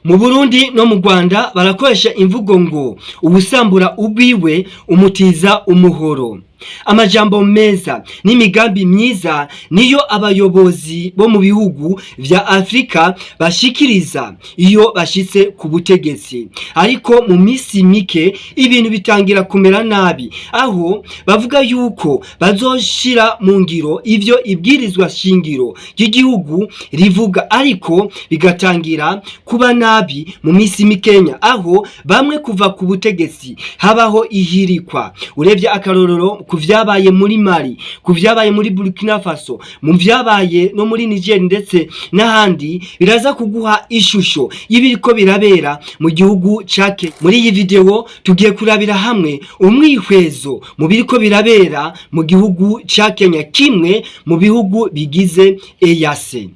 Mu Burundi no mu Rwanda barakoresha imvugo ngo ubusambura ubwiwe umutiza umuhoro. Amajambo meza n'imigambi myiza niyo abayobozi bo mu bihugu vya Afrika bashikiriza iyo bashitse ku butegetsi, ariko mu misi mike ibintu bitangira kumera nabi, aho bavuga yuko bazoshira mu ngiro ivyo ibwirizwa shingiro ry'igihugu rivuga, ariko bigatangira kuba nabi mu misi mikenya, aho bamwe kuva ku butegetsi habaho ihirikwa. Urebye akarorero ku vyabaye muri Mali, ku vyabaye muri Burkina Faso, mu vyabaye no muri Niger ndetse n'ahandi, biraza kuguha ishusho y'ibiriko birabera mu gihugu ca Kenya. Muri iyi video tugiye kurabira hamwe umwihwezo mu biriko birabera mu gihugu ca Kenya, kimwe mu bihugu bigize EAC.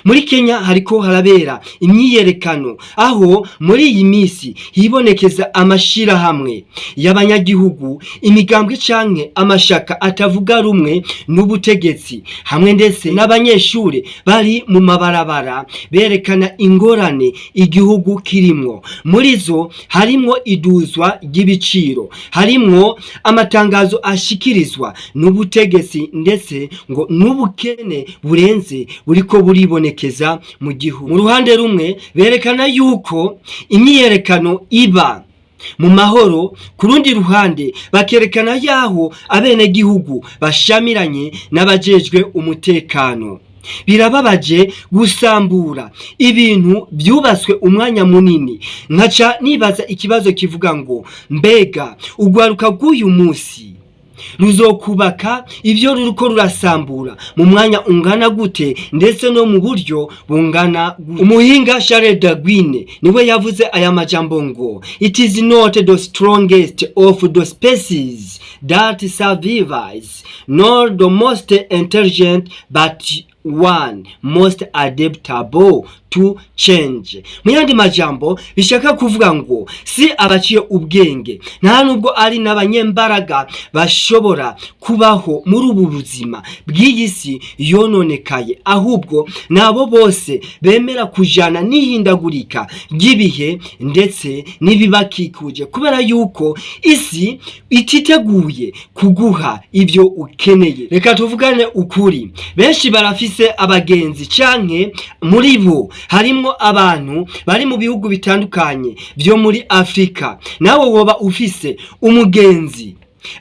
Muri Kenya hariko harabera imyiyerekano, aho muri iyi misi hibonekeza amashira hamwe y'abanyagihugu, imigambwe canke amashaka atavuga rumwe n'ubutegetsi, hamwe ndetse n'abanyeshure bari mu mabarabara berekana ingorane igihugu kirimwo. Muri zo harimwo iduzwa ry'ibiciro, harimwo amatangazo ashikirizwa n'ubutegetsi, ndetse ngo n'ubukene burenze buriko buribonekeza mu gihugu. Mu ruhande rumwe berekana yuko imyiyerekano iba mu mahoro, ku rundi ruhande bakerekana yaho abene gihugu bashamiranye n'abajejwe umutekano. Birababaje gusambura ibintu byubatswe umwanya munini. Nkaca nibaza ikibazo kivuga ngo mbega ugwaruka rw'uyu munsi ruzokubaka ivyo ruriko rurasambura mu mwanya ungana gute, ndetse no mu buryo bungana gute? Umuhinga Charles Darwin niwe yavuze aya majambo ngo it is not the strongest of the species that survives, nor the most intelligent, but one most adaptable to change. Muyandi majambo bishaka kuvuga ngo si abaciye ubwenge nta nubwo ari n'abanyembaraga bashobora kubaho muri ubu buzima bw'iyi si yononekaye, ahubwo nabo bose bemera kujana n'ihindagurika ry'ibihe ndetse n'ibibakikuje, kubera yuko isi ititeguye kuguha ivyo ukeneye. Reka tuvugane ukuri, benshi barafise abagenzi canke muri bo harimwo abantu bari mu bihugu bitandukanye byo muri Afrika. Nawe woba ufise umugenzi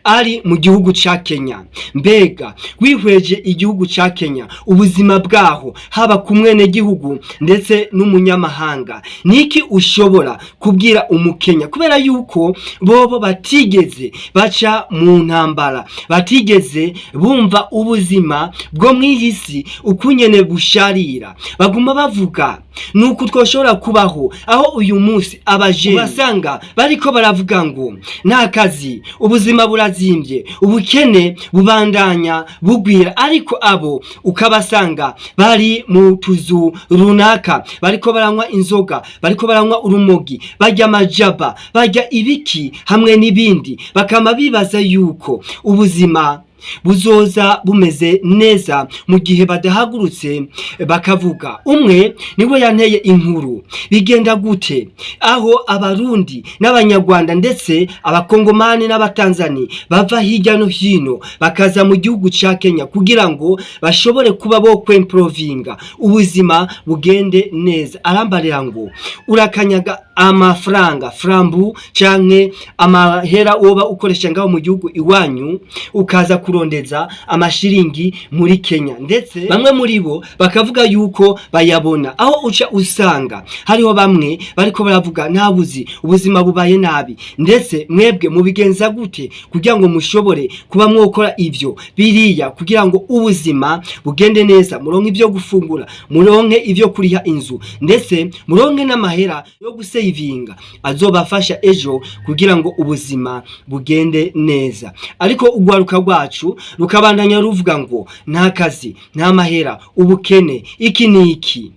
ari mu gihugu ca Kenya, mbega wihweje igihugu ca Kenya, ubuzima bwaho haba ku mwene gihugu ndetse n'umunyamahanga, niki ushobora kubwira umukenya? Kubera yuko bobo batigeze baca mu ntambara, batigeze bumva ubuzima bwo mw'isi ukunyene busharira, baguma bavuga nuko twoshobora kubaho, aho uyu munsi abaje basanga bariko baravuga ngo nta kazi, ubuzima burazimbye, ubukene bubandanya bugwira, ariko abo ukabasanga bari mu tuzu runaka, bariko baranywa inzoga, bariko baranywa urumogi, barya amajaba, barya ibiki hamwe n'ibindi, bakama bibaza yuko ubuzima buzoza bumeze neza mu gihe badahagurutse bakavuga. Umwe niwe yanteye inkuru, bigenda gute aho abarundi n'abanyarwanda ndetse abakongomani n'abatanzani bava hirya no hino bakaza mu gihugu ca Kenya kugira ngo bashobore kuba bo kwimprovinga ubuzima bugende neza. Arambarira ngo urakanyaga amafaranga frambu canke amahera woba ukoresha ngaho mu gihugu iwanyu, ukaza kurondeza amashiringi muri Kenya, ndetse bamwe muri bo bakavuga yuko bayabona. Aho uca usanga hariho bamwe bariko baravuga ntabuzi, ubuzima bubaye nabi, ndetse mwebwe mubigenza gute kugira ngo mushobore kuba mwokora ivyo biriya kugira ngo ubuzima bugende neza, muronke ivyo gufungura, muronke ivyo kuriha inzu, ndetse muronke n'amahera yo gusavinga azobafasha ejo kugira ngo ubuzima bugende neza. Ariko ugwaruka rwacu rukabandanya ruvuga ngo nta kazi, nta mahera, ubukene, iki niki.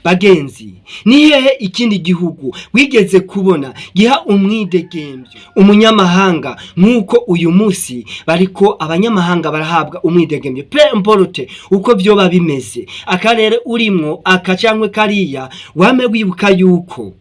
Bagenzi, ni hehe ikindi gihugu wigeze kubona giha umwidegembyo umunyamahanga nk'uko uyu munsi bariko abanyamahanga barahabwa umwidegembyo pe importe uko vyoba bimeze akarere urimwo akacankwe kariya wame wibuka yuko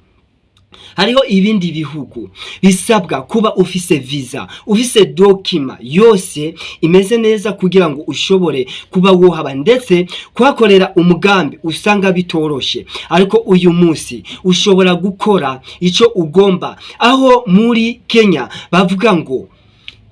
hariho ibindi bihugu bisabwa kuba ufise visa, ufise dokima yose imeze neza kugira ngo ushobore kuba wohaba, ndetse kuhakorera umugambi usanga bitoroshe. Ariko uyu munsi ushobora gukora ico ugomba. Aho muri Kenya bavuga ngo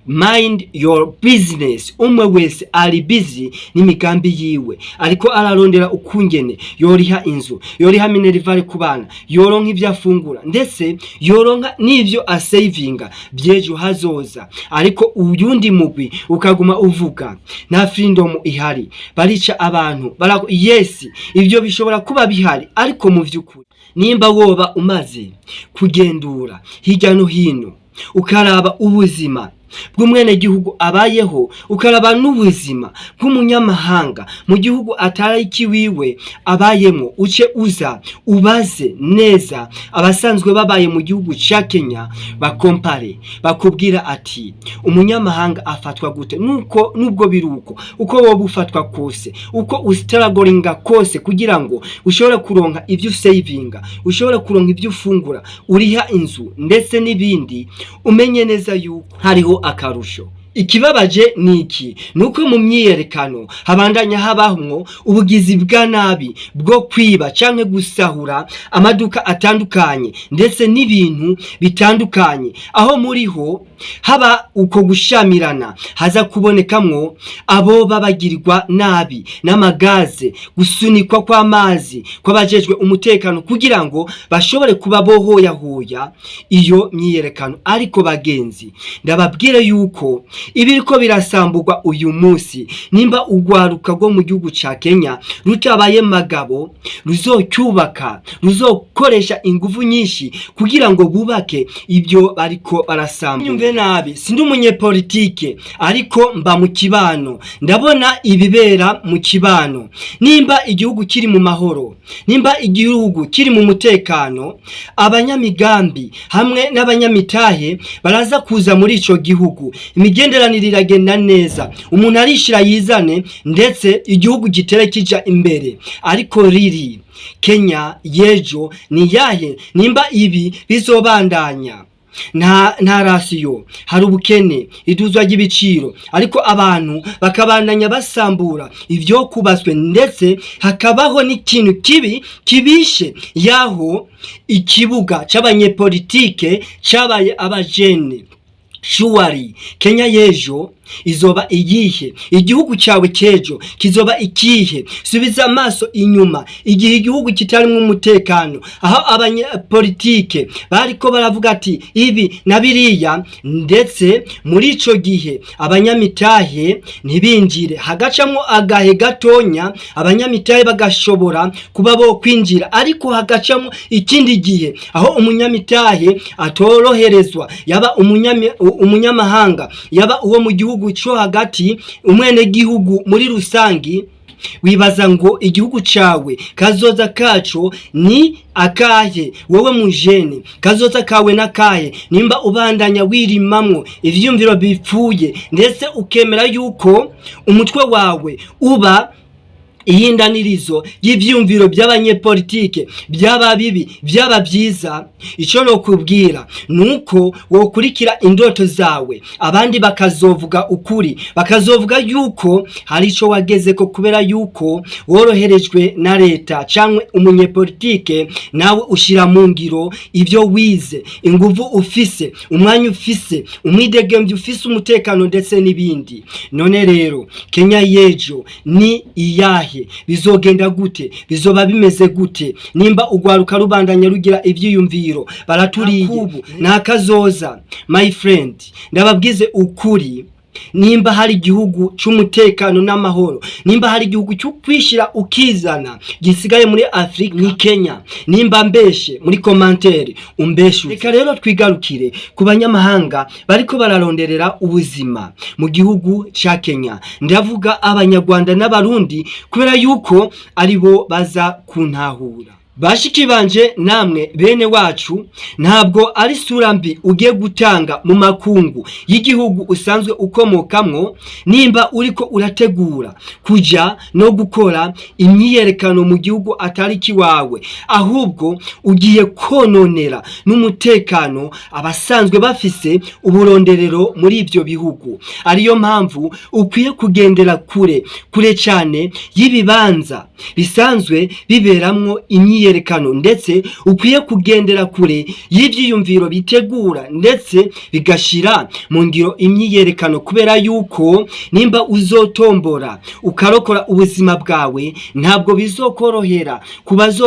mind your business, umwe wese ari busy n'imigambi yiwe, ariko ararondera ukungene yoriha inzu, yoriha minerivare ku bana, yoronka ivyo afungura, ndetse yoronka n'ivyo asavinga byejo hazoza. Ariko uyundi mugwi ukaguma uvuga nta freedom ihari, barica abantu yes, ivyo bishobora kuba bihari, ariko mu vy'ukuri nimba woba umaze kugendura hirya no hino ukaraba ubuzima bw'umwene gihugu abayeho, ukaraba n'ubuzima bw'umunyamahanga mu gihugu atari kiwiwe abayemo, uce uza ubaze neza abasanzwe babaye mu gihugu ca Kenya, bakompare bakubwira ati umunyamahanga afatwa gute. Nuko nubwo biruko uko wowe ufatwa kose, uko ustragoringa kose kugira ngo ushobore kuronka ivyo savinga, ushobore kuronka ivyo ufungura, uriha inzu ndetse n'ibindi, umenye neza yuko hariho akarusho. Ikibabaje niki nuko mu myiyerekano habandanya habahumwo ubugizi bwa nabi bwo kwiba canke gusahura amaduka atandukanye ndetse n'ibintu bitandukanye, aho muriho haba uko gushamirana haza kubonekamwo abo babagirirwa nabi n'amagaze, gusunikwa kw'amazi kw'abajejwe umutekano kugira ngo bashobore kuba bohoyahoya iyo myiyerekano. Ariko bagenzi, ndababwire yuko ibiriko birasamburwa uyu munsi, nimba ugwaruka rwo mu gihugu ca Kenya rutabaye magabo, ruzocyubaka, ruzokoresha ingufu nyinshi kugira ngo bubake ibyo bariko barasambura. Nyumve nabi, sindi umunyepolitike, ariko mba mu kibano, ndabona ibibera mu kibano. Nimba igihugu kiri mu mahoro, nimba igihugu kiri mu mutekano, abanyamigambi hamwe n'abanyamitahe baraza kuza muri ico gihugu, imigenderanire iragenda neza, umuntu arishira yizane, ndetse igihugu gitere kija imbere. Ariko riri Kenya yejo ni yahe nimba ibi bizobandanya? Nta rasiyo, hari ubukene, iduzwa ry'ibiciro, ariko abantu bakabandanya basambura ivyo kubaswe, ndetse hakabaho n'ikintu kibi kibishe yaho ikibuga c'abanyepolitike cabaye abajene. Shuwari Kenya yejo izoba iyihe? Igihugu cyawe cyejo kizoba ikihe? Subiza amaso inyuma, igihe igihugu kitarimwe umutekano, aho abanyepolitike bariko baravuga ati ibi na biriya, ndetse muri ico gihe abanyamitahe ntibinjire, hagacamwo agahe gatonya abanyamitahe bagashobora kuba bo kwinjira. Ariko hagacamwo ikindi gihe aho umunyamitahe atoroherezwa, yaba umunyamahanga, yaba uwo mu gihugu cyo hagati, umwene gihugu muri rusangi. Wibaza ngo igihugu cawe kazoza kaco ni akahe? Wowe mujene kazoza kawe nakahe nimba ubandanya wirimamwo ivyumviro bipfuye, ndetse ukemera yuko umutwe wawe uba ihindanirizo y'ivyumviro by'abanyepolitike, byaba bibi byaba byiza? Ico no kubwira nuko wokurikira indoto zawe, abandi bakazovuga ukuri, bakazovuga yuko hari ico wagezeko kubera yuko woroherejwe na leta canke umunyepolitike, nawe ushira mu ngiro ivyo wize, inguvu ufise, umwanya ufise, umwidegembyo ufise, umutekano ndetse n'ibindi. None rero Kenya yejo ni iyahe? Bizogenda gute? Bizoba bimeze gute nimba ugwaruka rubandanya rugira ivyiyumviro baraturiye nakazoza? My friend, ndababwize ukuri, nimba hari igihugu c'umutekano n'amahoro, nimba hari igihugu cyo kwishira ukizana gisigaye muri Afrika ni Kenya. Nimba mbeshe muri commentaire umbeshe. Reka rero twigarukire ku banyamahanga bariko bararonderera ubuzima mu gihugu ca Kenya. Ndavuga abanyarwanda n'abarundi kubera yuko aribo baza kuntahura. Bashiki banje namwe bene wacu, ntabwo ari sura mbi ugiye gutanga mu makungu y'igihugu usanzwe ukomokamwo nimba uriko urategura kuja no gukora imyiyerekano mu gihugu atari kiwawe, ahubwo ugiye kononera n'umutekano abasanzwe bafise uburonderero muri ivyo bihugu. Ariyo mpamvu ukwiye kugendera kure cyane y'ibibanza bisanzwe biberamwo imyiyerekano, ndetse ukwiye kugendera kure y'ivyiyumviro bitegura ndetse bigashira mu ngiro imyiyerekano, kubera yuko nimba uzotombora ukarokora ubuzima bwawe ntabwo bizokorohera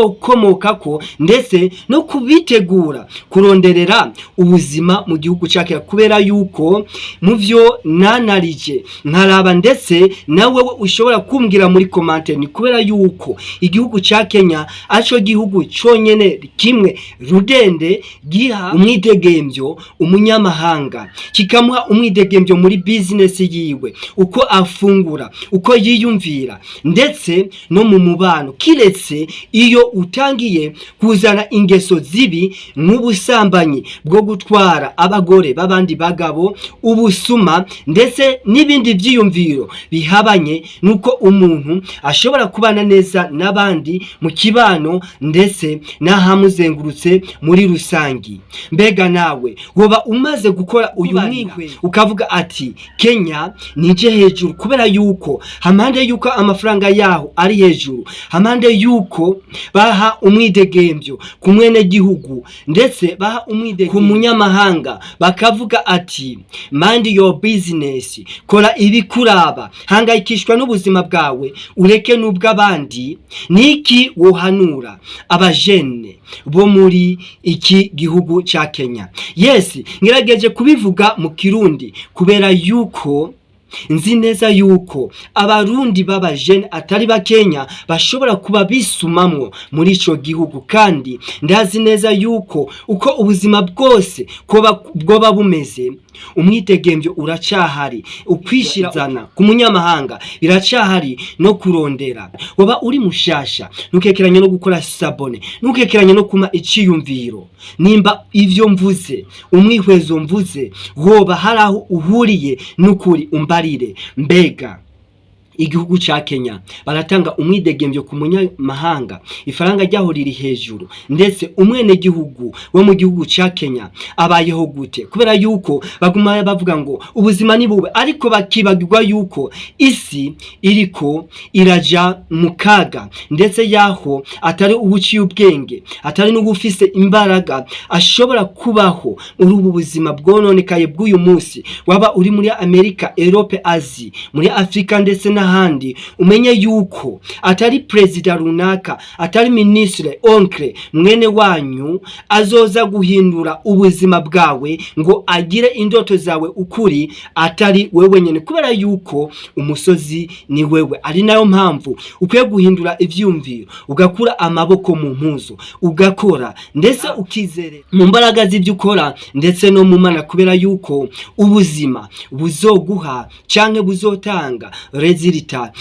kubazokomokako ndetse no kubitegura kuronderera ubuzima mu gihugu cake, kubera yuko muvyo nanarije nkaraba ndetse nawe ushobora kumbwira muri commentaire, ni kubera yuko igihugu ca Kenya aco gihugu cyonyene kimwe rudende giha umwidegemvyo umunyamahanga, kikamuha umwidegemvyo muri business yiwe, uko afungura, uko yiyumvira ndetse no mu mubano, kiretse iyo utangiye kuzana ingeso zibi nk'ubusambanyi bwo gutwara abagore babandi bagabo, ubusuma ndetse n'ibindi vyiyumviro bihabanye nuko umuntu ashobora kubana neza n'abandi mu kibano ndetse nahamuzengurutse muri rusangi. Mbega nawe woba umaze gukora uyu mwihwe ukavuga ati Kenya nije hejuru, kubera yuko hamande yuko amafaranga yaho ari hejuru, hamande yuko baha umwidegemvyo ku mwene gihugu ndetse baha umwidegemvyo ku munyamahanga, bakavuga ati mind your business, kora ibikuraba, hangayikishwa n'ubuzima bwawe ureke n'ubw'abandi. Niki wohanura abajene bo muri iki gihugu ca Kenya? Yes, ngerageje kubivuga mu Kirundi kubera yuko nzi neza yuko abarundi b'abajene atari bakenya bashobora kuba bisumamwo muri ico gihugu, kandi ndazi neza yuko uko ubuzima bwose bwoba bumeze umwidegemvyo uracahari, ukwishirana ku munyamahanga biracahari no kurondera. Woba uri mushasha nukekeranye no gukora sabone, nukekeranye no kuma iciyumviro, nimba ivyo mvuze umwihwezo mvuze woba haraho uhuriye n'ukuri umbarire. Mbega igihugu ca Kenya baratanga umwidegemvyo ku munyamahanga, ifaranga ryaho riri hejuru, ndetse umwene gihugu wo mu gihugu ca Kenya abayeho gute? Kubera yuko baguma bavuga ngo ubuzima ni bube, ariko bakibagirwa yuko isi iriko iraja mu kaga, ndetse yaho atari ubuciye ubwenge, atari n'ubufise imbaraga ashobora kubaho muri ubu buzima bwononekaye bw'uyu munsi. Waba uri muri Amerika, Europe, Asia, muri Afrika ndetse handi, umenye yuko atari president runaka, atari ministre, onkle, mwene wanyu azoza guhindura ubuzima bwawe ngo agire indoto zawe ukuri, atari wewe nyene, kubera yuko umusozi ni wewe. Ari nayo mpamvu ukwiye guhindura ivyumviro, ugakura amaboko mu mpuzo, ugakora ndetse ukizere mu mbaraga z'ivyo ukora ndetse no mu Mana, kubera yuko ubuzima buzoguha canke buzotanga result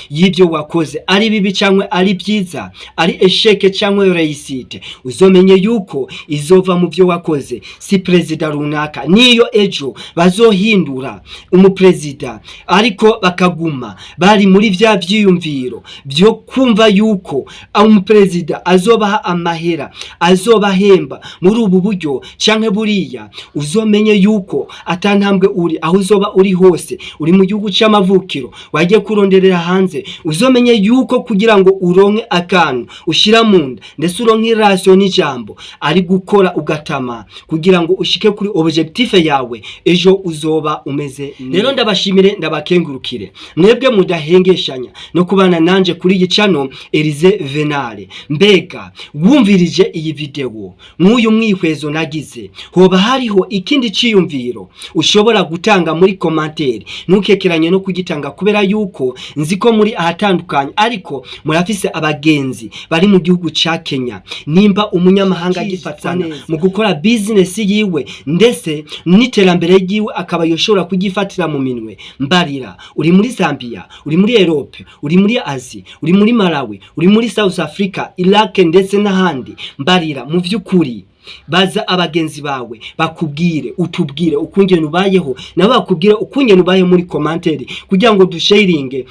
y'ibyo wakoze, ari bibi cyangwa ari byiza, ari esheke cyangwa reisite. Uzomenye yuko izova mu byo wakoze. Si president runaka niyo ejo bazohindura umupresident, ariko bakaguma bari muri vya vyiyumviro byo kumva yuko umupresident azobaha amahera, azobahemba muri ubu buryo canke buriya, uzomenye yuko atantambwe uri aho uzoba uri hose, uri mu gihugu cy'amavukiro wagiye kurondera kuronderera hanze uzomenye yuko kugira ngo uronke akantu ushira munda ndetse uronke relation n'ijambo ari gukora ugatama kugira ngo ushike kuri objectif yawe ejo uzoba umeze. Rero ndabashimire ndabakengurukire mwebwe mudahengeshanya no kubana nanje kuri iyi channel Elize Venale. Mbega wumvirije iyi video nk'uyu mwihwezo nagize, hoba hariho ikindi ciyumviro ushobora gutanga muri commentaire, ntukekeranye no kugitanga kubera yuko nziko muri ahatandukanye ariko murafise abagenzi bari mu gihugu ca Kenya. Nimba umunyamahanga gifatana mu gukora business yiwe ndetse n'iterambere ryiwe akaba yoshobora kugifatira mu minwe, mbarira uri muri Zambia, uri muri Europe, uri muri Asia, uri muri Malawi, uri muri South Africa, Iraq ndetse n'ahandi, mbarira mu vy'ukuri baza abagenzi bawe bakubwire, utubwire ukungene ubayeho nabo bakubwire ukungene ubaye muri commentaire kugira ngo dusharinge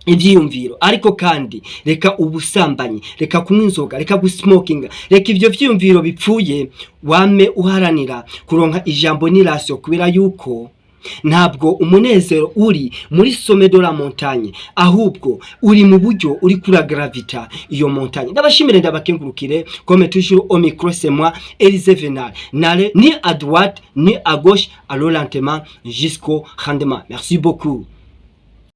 ivyiyumviro. Ariko kandi reka ubusambanyi, reka kunywa inzoga, reka gusmokinga, reka ivyo vyiyumviro bipfuye, wame uharanira kuronka ijambo n'irasyo kubera yuko ntabwo umunezero uri muri sommet de la montagne, ahubwo uri mu buryo uri kura gravita iyo montagne. Ndabashimire ndabakengurukire, comme toujours au micro c'est moi Elize Venale. N'allez ni à droite ni à gauche, allons lentement jusqu'au rendement. Merci beaucoup.